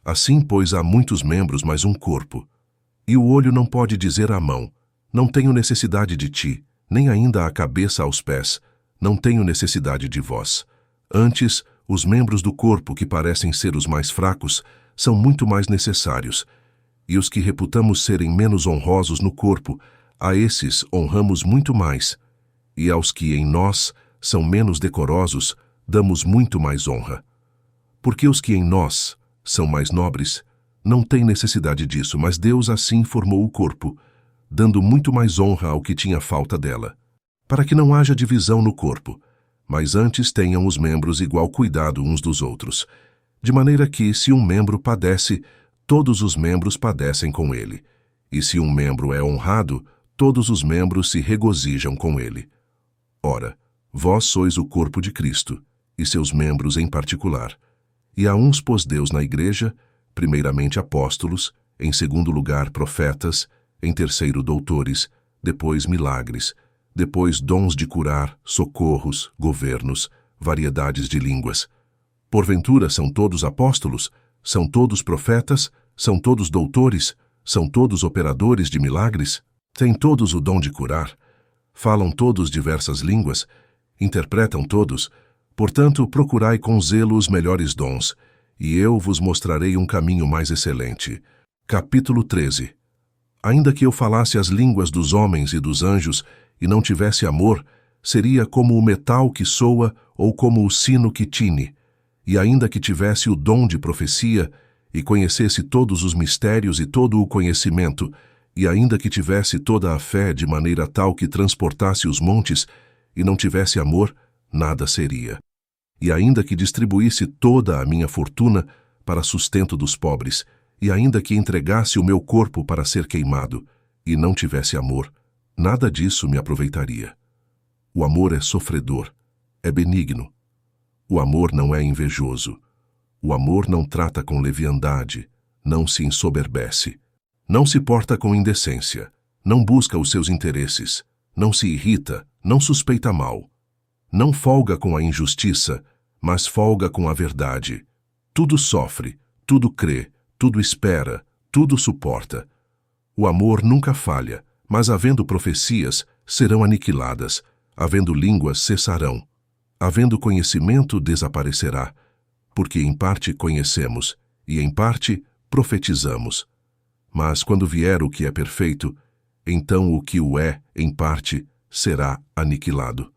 Assim, pois, há muitos membros, mas um corpo. E o olho não pode dizer à mão: não tenho necessidade de ti, nem ainda a cabeça aos pés: não tenho necessidade de vós. Antes, os membros do corpo que parecem ser os mais fracos são muito mais necessários, e os que reputamos serem menos honrosos no corpo, a esses honramos muito mais, e aos que em nós são menos decorosos, damos muito mais honra. Porque os que em nós são mais nobres não têm necessidade disso, mas Deus assim formou o corpo, dando muito mais honra ao que tinha falta dela, para que não haja divisão no corpo, mas antes tenham os membros igual cuidado uns dos outros, de maneira que, se um membro padece, todos os membros padecem com ele, e se um membro é honrado, todos os membros se regozijam com ele. Ora, vós sois o corpo de Cristo, e seus membros em particular. E a uns pôs Deus na igreja, primeiramente apóstolos, em segundo lugar profetas, em terceiro doutores, depois milagres, depois dons de curar, socorros, governos, variedades de línguas. Porventura são todos apóstolos? São todos profetas? São todos doutores? São todos operadores de milagres? Têm todos o dom de curar? Falam todos diversas línguas? Interpretam todos? Portanto, procurai com zelo os melhores dons, e eu vos mostrarei um caminho mais excelente. Capítulo 13. Ainda que eu falasse as línguas dos homens e dos anjos, e não tivesse amor, seria como o metal que soa ou como o sino que tine. E ainda que tivesse o dom de profecia, e conhecesse todos os mistérios e todo o conhecimento, e ainda que tivesse toda a fé de maneira tal que transportasse os montes, e não tivesse amor, nada seria. E ainda que distribuísse toda a minha fortuna para sustento dos pobres, e ainda que entregasse o meu corpo para ser queimado, e não tivesse amor, nada disso me aproveitaria. O amor é sofredor, é benigno. O amor não é invejoso. O amor não trata com leviandade, não se ensoberbece. Não se porta com indecência, não busca os seus interesses, não se irrita, não suspeita mal. Não folga com a injustiça, mas folga com a verdade. Tudo sofre, tudo crê, tudo espera, tudo suporta. O amor nunca falha, mas havendo profecias, serão aniquiladas, havendo línguas, cessarão. Havendo conhecimento, desaparecerá, porque em parte conhecemos, e em parte profetizamos. Mas quando vier o que é perfeito, então o que o é, em parte, será aniquilado.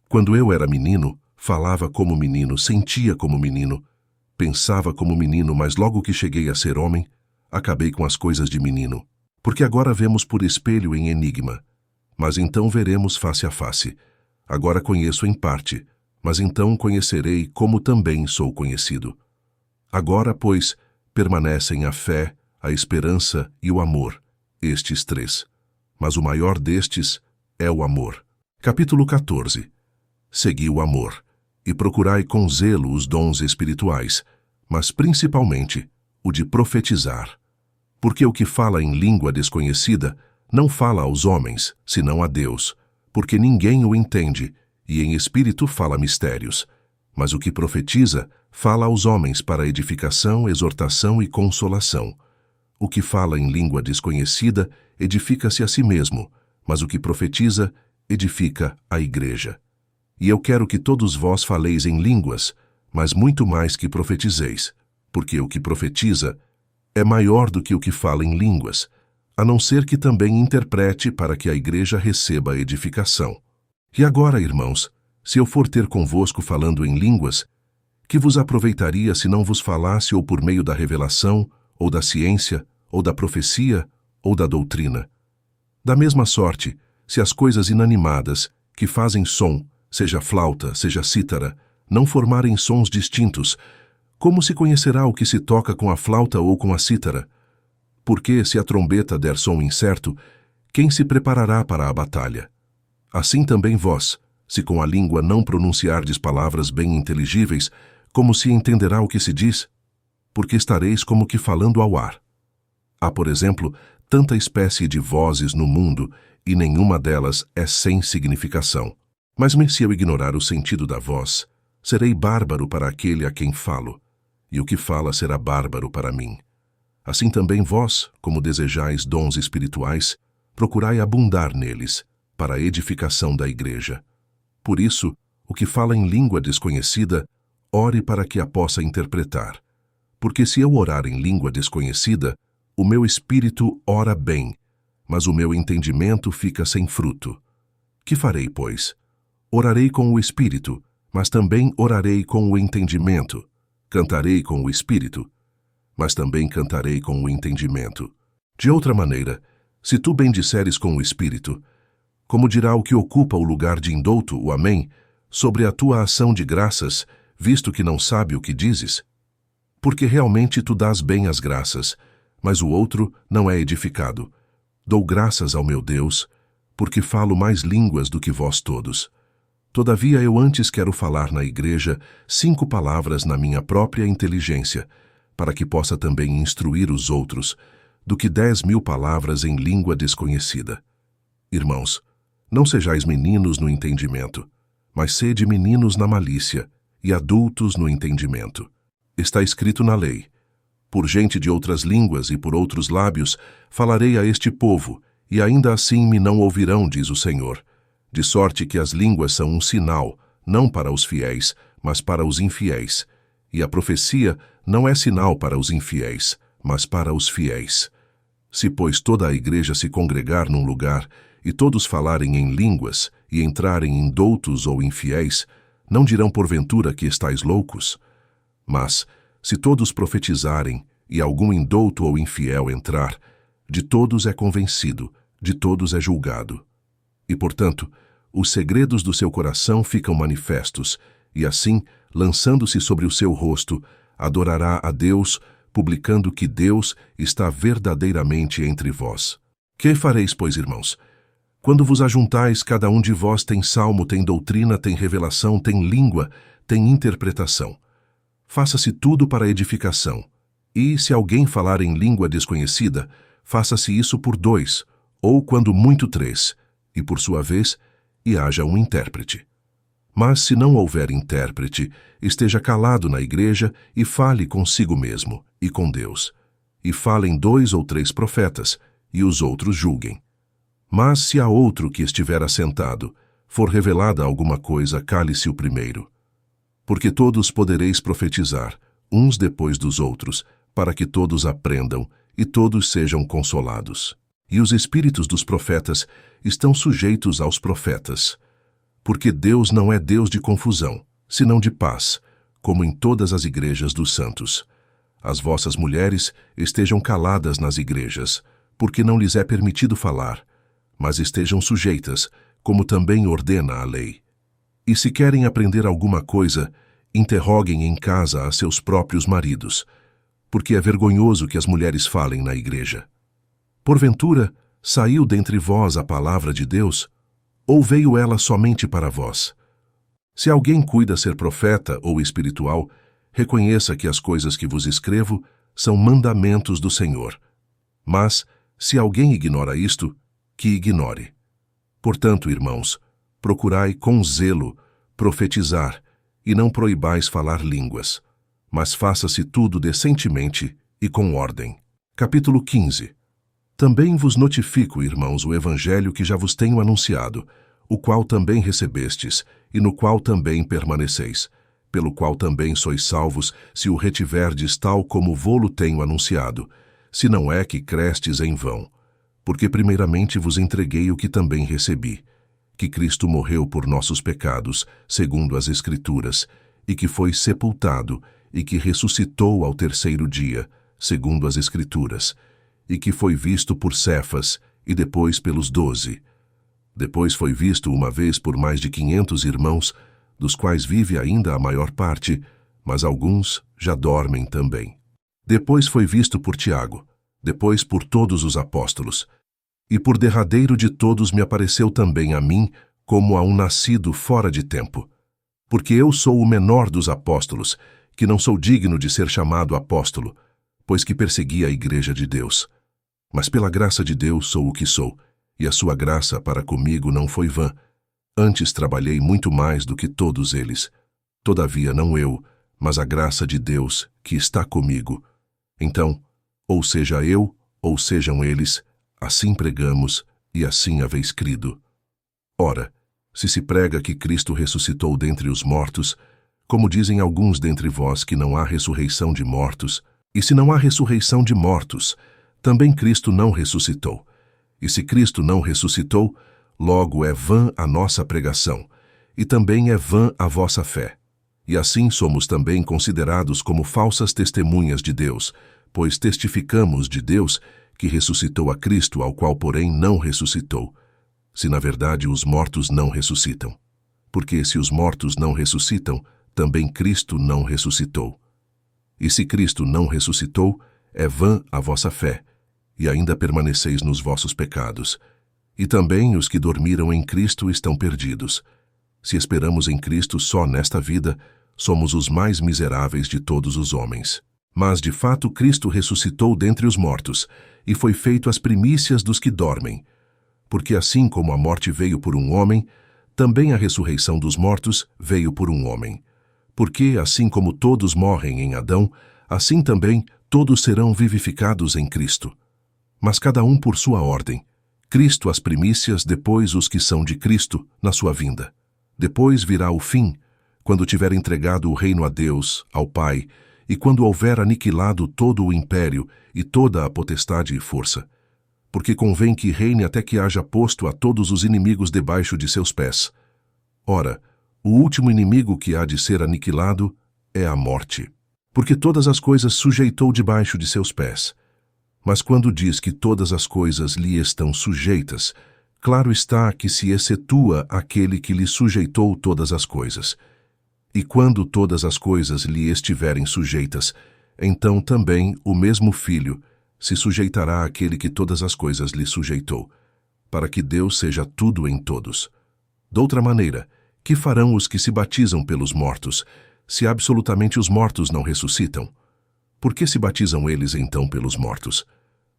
Quando eu era menino, falava como menino, sentia como menino, pensava como menino, mas logo que cheguei a ser homem, acabei com as coisas de menino. Porque agora vemos por espelho em enigma, mas então veremos face a face. Agora conheço em parte, mas então conhecerei como também sou conhecido. Agora, pois, permanecem a fé, a esperança e o amor, estes três. Mas o maior destes é o amor. Capítulo 14. Segui o amor, e procurai com zelo os dons espirituais, mas principalmente o de profetizar. Porque o que fala em língua desconhecida não fala aos homens, senão a Deus, porque ninguém o entende, e em espírito fala mistérios. Mas o que profetiza fala aos homens para edificação, exortação e consolação. O que fala em língua desconhecida edifica-se a si mesmo, mas o que profetiza edifica a igreja. E eu quero que todos vós faleis em línguas, mas muito mais que profetizeis, porque o que profetiza é maior do que o que fala em línguas, a não ser que também interprete para que a igreja receba a edificação. E agora, irmãos, se eu for ter convosco falando em línguas, que vos aproveitaria se não vos falasse ou por meio da revelação, ou da ciência, ou da profecia, ou da doutrina? Da mesma sorte, se as coisas inanimadas, que fazem som, seja flauta, seja cítara, não formarem sons distintos, como se conhecerá o que se toca com a flauta ou com a cítara? Porque, se a trombeta der som incerto, quem se preparará para a batalha? Assim também vós, se com a língua não pronunciardes palavras bem inteligíveis, como se entenderá o que se diz? Porque estareis como que falando ao ar. Há, por exemplo, tanta espécie de vozes no mundo, e nenhuma delas é sem significação. Mas se eu ignorar o sentido da voz, serei bárbaro para aquele a quem falo, e o que fala será bárbaro para mim. Assim também vós, como desejais dons espirituais, procurai abundar neles, para a edificação da igreja. Por isso, o que fala em língua desconhecida, ore para que a possa interpretar. Porque se eu orar em língua desconhecida, o meu espírito ora bem, mas o meu entendimento fica sem fruto. Que farei, pois? Orarei com o espírito, mas também orarei com o entendimento. Cantarei com o espírito, mas também cantarei com o entendimento. De outra maneira, se tu bendisseres com o espírito, como dirá o que ocupa o lugar de indouto, o amém, sobre a tua ação de graças, visto que não sabe o que dizes? Porque realmente tu dás bem as graças, mas o outro não é edificado. Dou graças ao meu Deus, porque falo mais línguas do que vós todos. Todavia eu antes quero falar na igreja 5 palavras na minha própria inteligência, para que possa também instruir os outros, do que 10.000 palavras em língua desconhecida. Irmãos, não sejais meninos no entendimento, mas sede meninos na malícia e adultos no entendimento. Está escrito na lei: por gente de outras línguas e por outros lábios falarei a este povo, e ainda assim me não ouvirão, diz o Senhor. De sorte que as línguas são um sinal, não para os fiéis, mas para os infiéis. E a profecia não é sinal para os infiéis, mas para os fiéis. Se, pois, toda a igreja se congregar num lugar, e todos falarem em línguas, e entrarem indoutos ou infiéis, não dirão porventura que estáis loucos? Mas, Se todos profetizarem, e algum indouto ou infiel entrar, de todos é convencido, de todos é julgado. E, portanto, os segredos do seu coração ficam manifestos, e assim, lançando-se sobre o seu rosto, adorará a Deus, publicando que Deus está verdadeiramente entre vós. Que fareis, pois, irmãos? Quando vos ajuntais, cada um de vós tem salmo, tem doutrina, tem revelação, tem língua, tem interpretação. Faça-se tudo para edificação. E, se alguém falar em língua desconhecida, faça-se isso por 2, ou quando muito 3, e por sua vez, e haja um intérprete. Mas se não houver intérprete, esteja calado na igreja e fale consigo mesmo e com Deus. E falem 2 ou 3 profetas, e os outros julguem. Mas se a outro que estiver assentado for revelada alguma coisa, cale-se o primeiro. Porque todos podereis profetizar, uns depois dos outros, para que todos aprendam e todos sejam consolados. E os espíritos dos profetas estão sujeitos aos profetas. Porque Deus não é Deus de confusão, senão de paz, como em todas as igrejas dos santos. As vossas mulheres estejam caladas nas igrejas, porque não lhes é permitido falar, mas estejam sujeitas, como também ordena a lei. E se querem aprender alguma coisa, interroguem em casa a seus próprios maridos, porque é vergonhoso que as mulheres falem na igreja. Porventura, saiu dentre vós a palavra de Deus, ou veio ela somente para vós? Se alguém cuida ser profeta ou espiritual, reconheça que as coisas que vos escrevo são mandamentos do Senhor. Mas, se alguém ignora isto, que ignore. Portanto, irmãos, procurai com zelo profetizar, e não proibais falar línguas, mas faça-se tudo decentemente e com ordem. Capítulo 15. Também vos notifico, irmãos, o evangelho que já vos tenho anunciado, o qual também recebestes, e no qual também permaneceis, pelo qual também sois salvos, se o retiverdes tal como vô-lo tenho anunciado, se não é que crestes em vão. Porque primeiramente vos entreguei o que também recebi, que Cristo morreu por nossos pecados, segundo as Escrituras, e que foi sepultado, e que ressuscitou ao 3º dia, segundo as Escrituras, e que foi visto por Cefas, e depois pelos 12. Depois foi visto uma vez por mais de 500 irmãos, dos quais vive ainda a maior parte, mas alguns já dormem também. Depois foi visto por Tiago, depois por todos os apóstolos. E por derradeiro de todos me apareceu também a mim, como a um nascido fora de tempo. Porque eu sou o menor dos apóstolos, que não sou digno de ser chamado apóstolo, pois que persegui a igreja de Deus. Mas pela graça de Deus sou o que sou, e a sua graça para comigo não foi vã. Antes trabalhei muito mais do que todos eles. Todavia não eu, mas a graça de Deus que está comigo. Então, ou seja eu, ou sejam eles, assim pregamos, e assim haveis crido. Ora, se prega que Cristo ressuscitou dentre os mortos, como dizem alguns dentre vós que não há ressurreição de mortos, e se não há ressurreição de mortos, também Cristo não ressuscitou. E se Cristo não ressuscitou, logo é vã a nossa pregação, e também é vã a vossa fé. E assim somos também considerados como falsas testemunhas de Deus, pois testificamos de Deus que ressuscitou a Cristo, ao qual, porém, não ressuscitou, se na verdade os mortos não ressuscitam. Porque se os mortos não ressuscitam, também Cristo não ressuscitou. E se Cristo não ressuscitou, é vã a vossa fé, e ainda permaneceis nos vossos pecados. E também os que dormiram em Cristo estão perdidos. Se esperamos em Cristo só nesta vida, somos os mais miseráveis de todos os homens. Mas, de fato, Cristo ressuscitou dentre os mortos, e foi feito as primícias dos que dormem. Porque assim como a morte veio por um homem, também a ressurreição dos mortos veio por um homem. Porque, assim como todos morrem em Adão, assim também todos serão vivificados em Cristo. Mas cada um por sua ordem. Cristo as primícias, depois os que são de Cristo, na sua vinda. Depois virá o fim, quando tiver entregado o reino a Deus, ao Pai, e quando houver aniquilado todo o império e toda a potestade e força. Porque convém que reine até que haja posto a todos os inimigos debaixo de seus pés. Ora, o último inimigo que há de ser aniquilado é a morte. Porque todas as coisas sujeitou debaixo de seus pés. Mas quando diz que todas as coisas lhe estão sujeitas, claro está que se excetua aquele que lhe sujeitou todas as coisas. E quando todas as coisas lhe estiverem sujeitas, então também o mesmo Filho se sujeitará àquele que todas as coisas lhe sujeitou, para que Deus seja tudo em todos. Doutra maneira, que farão os que se batizam pelos mortos, se absolutamente os mortos não ressuscitam? Por que se batizam eles então pelos mortos?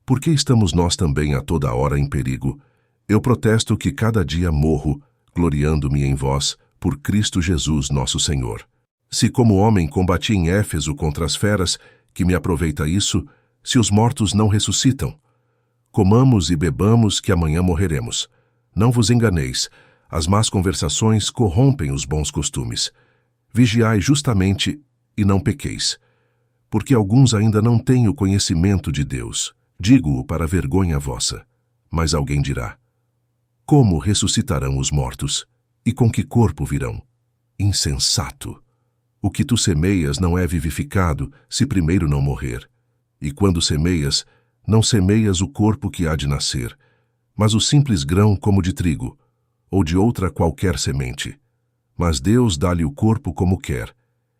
Por que estamos nós também a toda hora em perigo? Eu protesto que cada dia morro, gloriando-me em vós, por Cristo Jesus nosso Senhor. Se como homem combati em Éfeso contra as feras, que me aproveita isso, se os mortos não ressuscitam? Comamos e bebamos, que amanhã morreremos. Não vos enganeis, as más conversações corrompem os bons costumes. Vigiai justamente e não pequeis, porque alguns ainda não têm o conhecimento de Deus. Digo-o para vergonha vossa. Mas alguém dirá: como ressuscitarão os mortos? E com que corpo virão? Insensato! O que tu semeias não é vivificado, se primeiro não morrer. E quando semeias, não semeias o corpo que há de nascer, mas o simples grão como de trigo, ou de outra qualquer semente. Mas Deus dá-lhe o corpo como quer,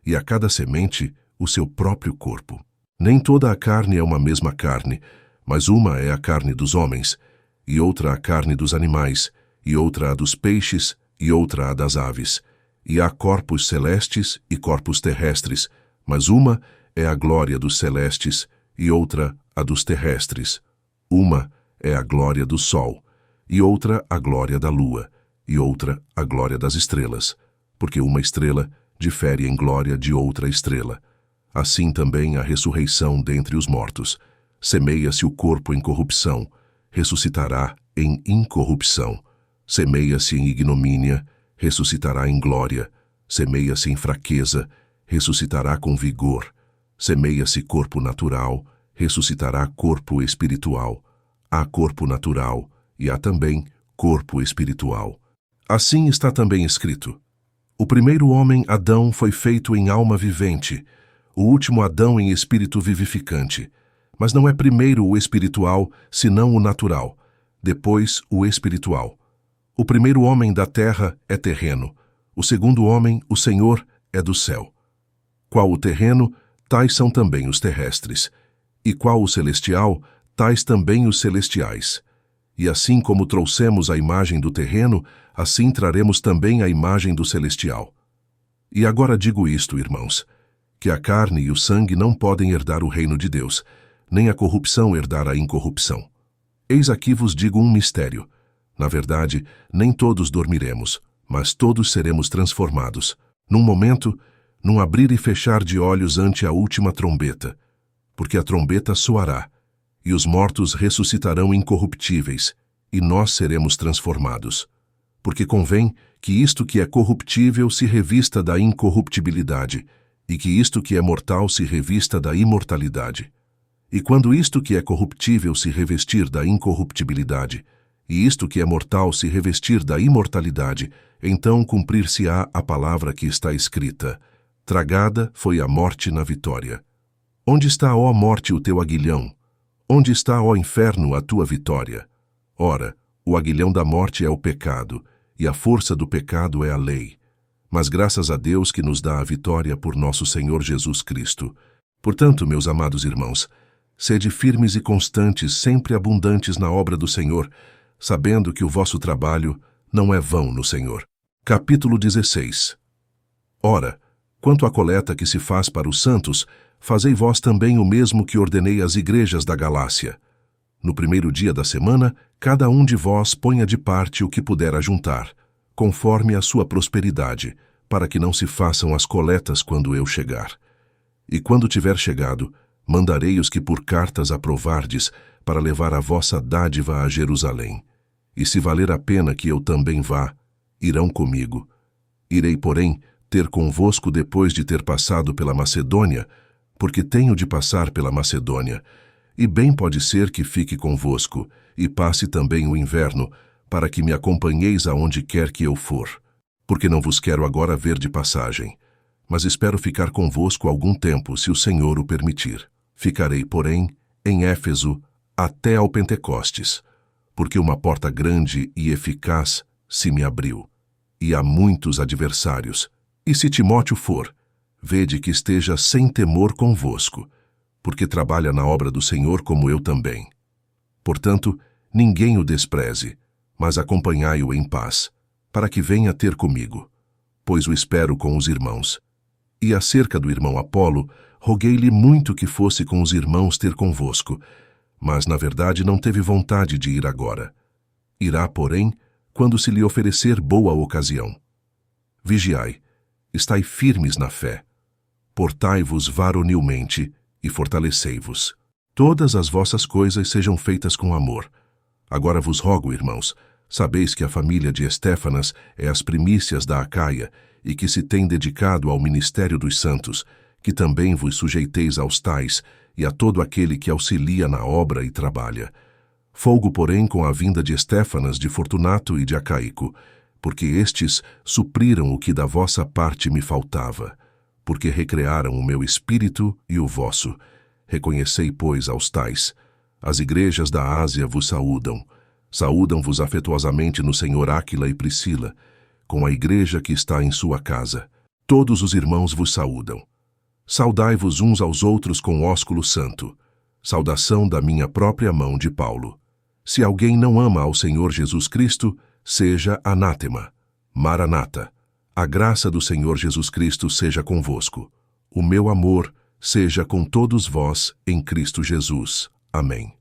e a cada semente o seu próprio corpo. Nem toda a carne é uma mesma carne, mas uma é a carne dos homens, e outra a carne dos animais, e outra a dos peixes, e outra a das aves. E há corpos celestes e corpos terrestres, mas uma é a glória dos celestes, e outra a dos terrestres. Uma é a glória do sol, e outra a glória da lua, e outra a glória das estrelas, porque uma estrela difere em glória de outra estrela. Assim também a ressurreição dentre os mortos. Semeia-se o corpo em corrupção, ressuscitará em incorrupção. Semeia-se em ignomínia, ressuscitará em glória. Semeia-se em fraqueza, ressuscitará com vigor. Semeia-se corpo natural, ressuscitará corpo espiritual. Há corpo natural e há também corpo espiritual. Assim está também escrito: o primeiro homem, Adão, foi feito em alma vivente, o último Adão em espírito vivificante. Mas não é primeiro o espiritual, senão o natural, depois o espiritual. O primeiro homem da terra é terreno, o segundo homem, o Senhor, é do céu. Qual o terreno, tais são também os terrestres. E qual o celestial, tais também os celestiais. E assim como trouxemos a imagem do terreno, assim traremos também a imagem do celestial. E agora digo isto, irmãos, que a carne e o sangue não podem herdar o reino de Deus, nem a corrupção herdar a incorrupção. Eis aqui vos digo um mistério. Na verdade, nem todos dormiremos, mas todos seremos transformados. Num momento, num abrir e fechar de olhos ante a última trombeta. Porque a trombeta soará, e os mortos ressuscitarão incorruptíveis, e nós seremos transformados. Porque convém que isto que é corruptível se revista da incorruptibilidade, e que isto que é mortal se revista da imortalidade. E quando isto que é corruptível se revestir da incorruptibilidade, e isto que é mortal se revestir da imortalidade, então cumprir-se-á a palavra que está escrita: tragada foi a morte na vitória. Onde está, ó morte, o teu aguilhão? Onde está, ó inferno, a tua vitória? Ora, o aguilhão da morte é o pecado, e a força do pecado é a lei. Mas graças a Deus que nos dá a vitória por nosso Senhor Jesus Cristo. Portanto, meus amados irmãos, sede firmes e constantes, sempre abundantes na obra do Senhor, sabendo que o vosso trabalho não é vão no Senhor. Capítulo 16. Ora, quanto à coleta que se faz para os santos, fazei vós também o mesmo que ordenei às igrejas da Galácia. No primeiro dia da semana, cada um de vós ponha de parte o que puder ajuntar, conforme a sua prosperidade, para que não se façam as coletas quando eu chegar. E quando tiver chegado, mandarei os que por cartas aprovardes, para levar a vossa dádiva a Jerusalém. E se valer a pena que eu também vá, irão comigo. Irei, porém, ter convosco depois de ter passado pela Macedônia, porque tenho de passar pela Macedônia, e bem pode ser que fique convosco, e passe também o inverno, para que me acompanheis aonde quer que eu for. Porque não vos quero agora ver de passagem, mas espero ficar convosco algum tempo, se o Senhor o permitir. Ficarei, porém, em Éfeso até ao Pentecostes, porque uma porta grande e eficaz se me abriu, e há muitos adversários. E se Timóteo for, vede que esteja sem temor convosco, porque trabalha na obra do Senhor como eu também. Portanto, ninguém o despreze, mas acompanhai-o em paz, para que venha ter comigo, pois o espero com os irmãos. E acerca do irmão Apolo, roguei-lhe muito que fosse com os irmãos ter convosco, mas na verdade não teve vontade de ir agora. Irá, porém, quando se lhe oferecer boa ocasião. Vigiai, estai firmes na fé, portai-vos varonilmente e fortalecei-vos. Todas as vossas coisas sejam feitas com amor. Agora vos rogo, irmãos, sabeis que a família de Estéfanas é as primícias da Acaia e que se tem dedicado ao ministério dos santos, que também vos sujeiteis aos tais e a todo aquele que auxilia na obra e trabalha. Folgo, porém, com a vinda de Estéfanas, de Fortunato e de Acaico, porque estes supriram o que da vossa parte me faltava, porque recrearam o meu espírito e o vosso. Reconhecei, pois, aos tais. As igrejas da Ásia vos saúdam. Saúdam-vos afetuosamente no Senhor Áquila e Priscila, com a igreja que está em sua casa. Todos os irmãos vos saúdam. Saudai-vos uns aos outros com ósculo santo. Saudação da minha própria mão de Paulo. Se alguém não ama ao Senhor Jesus Cristo, seja anátema. Maranata. A graça do Senhor Jesus Cristo seja convosco. O meu amor seja com todos vós em Cristo Jesus. Amém.